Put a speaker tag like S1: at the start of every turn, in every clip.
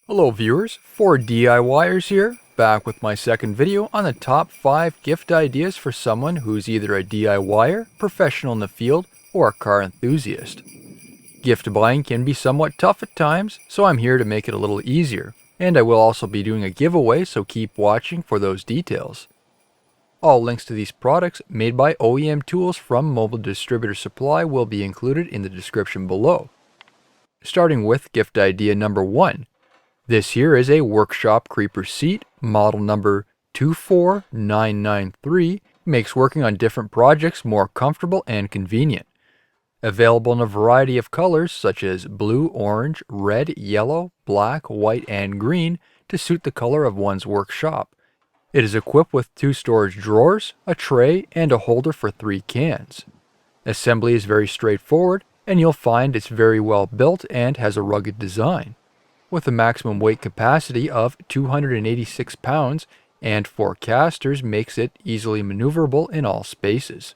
S1: Hello viewers, 4DIYers here, back with my second video on the top 5 gift ideas for someone who's either a DIYer, professional in the field, or a car enthusiast. Gift buying can be somewhat tough at times, so I'm here to make it a little easier, and I will also be doing a giveaway, so keep watching for those details. All links to these products made by OEM tools from Mobile Distributor Supply will be included in the description below. Starting with gift idea number 1. This here is a workshop creeper seat, model number 24993, makes working on different projects more comfortable and convenient. Available in a variety of colors such as blue, orange, red, yellow, black, white, and green to suit the color of one's workshop. It is equipped with 2 storage drawers, a tray, and a holder for 3 cans. Assembly is very straightforward, and you'll find it's very well built and has a rugged design. With a maximum weight capacity of 286 pounds and 4 casters makes it easily maneuverable in all spaces.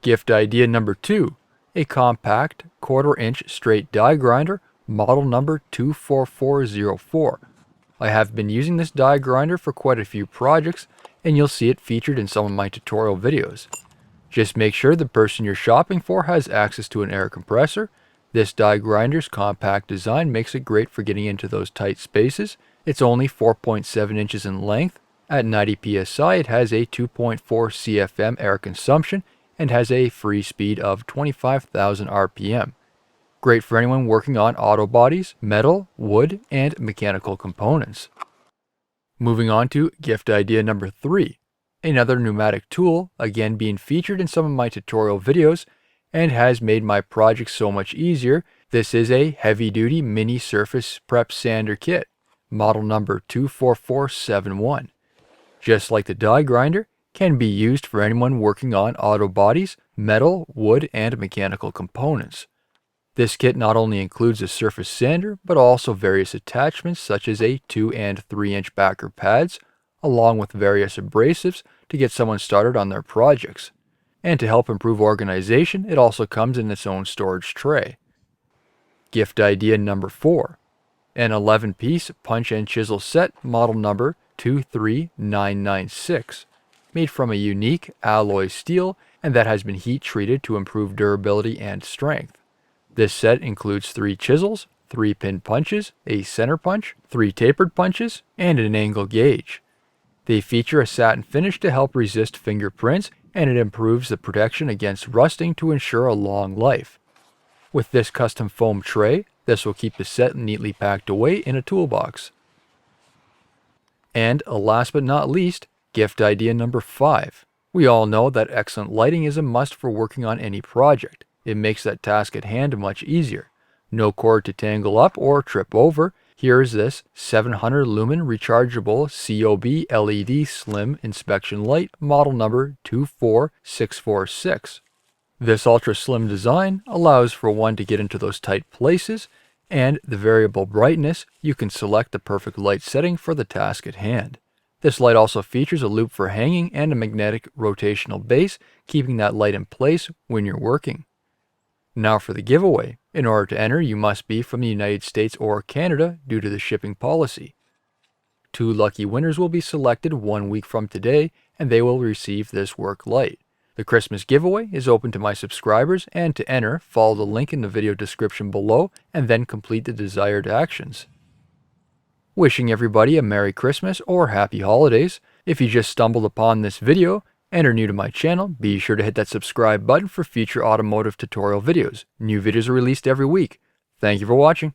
S1: Gift idea number 2. A compact 1/4 inch straight die grinder, model number 24404. I have been using this die grinder for quite a few projects, and you'll see it featured in some of my tutorial videos. Just make sure the person you're shopping for has access to an air compressor. This die grinder's compact design makes it great for getting into those tight spaces. It's only 4.7 inches in length. At 90 psi it has a 2.4 CFM air consumption and has a free speed of 25,000 RPM. Great for anyone working on auto bodies, metal, wood, and mechanical components. Moving on to gift idea number 3. Another pneumatic tool, again being featured in some of my tutorial videos, and has made my project so much easier. This is a heavy-duty mini surface prep sander kit, model number 24471. Just like the die grinder, can be used for anyone working on auto bodies, metal, wood, and mechanical components. This kit not only includes a surface sander, but also various attachments such as a 2 and 3 inch backer pads, along with various abrasives to get someone started on their projects. And to help improve organization, it also comes in its own storage tray. Gift idea number 4. An 11-piece punch and chisel set, model number 23996, made from a unique alloy steel and that has been heat treated to improve durability and strength. This set includes 3 chisels, 3 pin punches, a center punch, 3 tapered punches, and an angle gauge. They feature a satin finish to help resist fingerprints, and it improves the protection against rusting to ensure a long life. With this custom foam tray, this will keep the set neatly packed away in a toolbox. And last but not least, gift idea number 5. We all know that excellent lighting is a must for working on any project. It makes that task at hand much easier. No cord to tangle up or trip over. Here is this 700 lumen rechargeable COB LED slim inspection light, model number 24646. This ultra slim design allows for one to get into those tight places, and the variable brightness, you can select the perfect light setting for the task at hand. This light also features a loop for hanging and a magnetic rotational base, keeping that light in place when you're working. Now for the giveaway. In order to enter, you must be from the United States or Canada due to the shipping policy. 2 lucky winners will be selected 1 week from today, and they will receive this work light. The Christmas giveaway is open to my subscribers, and to enter, follow the link in the video description below and then complete the desired actions. Wishing everybody a Merry Christmas or Happy Holidays. If you just stumbled upon this video and are new to my channel, be sure to hit that subscribe button for future automotive tutorial videos. New videos are released every week. Thank you for watching.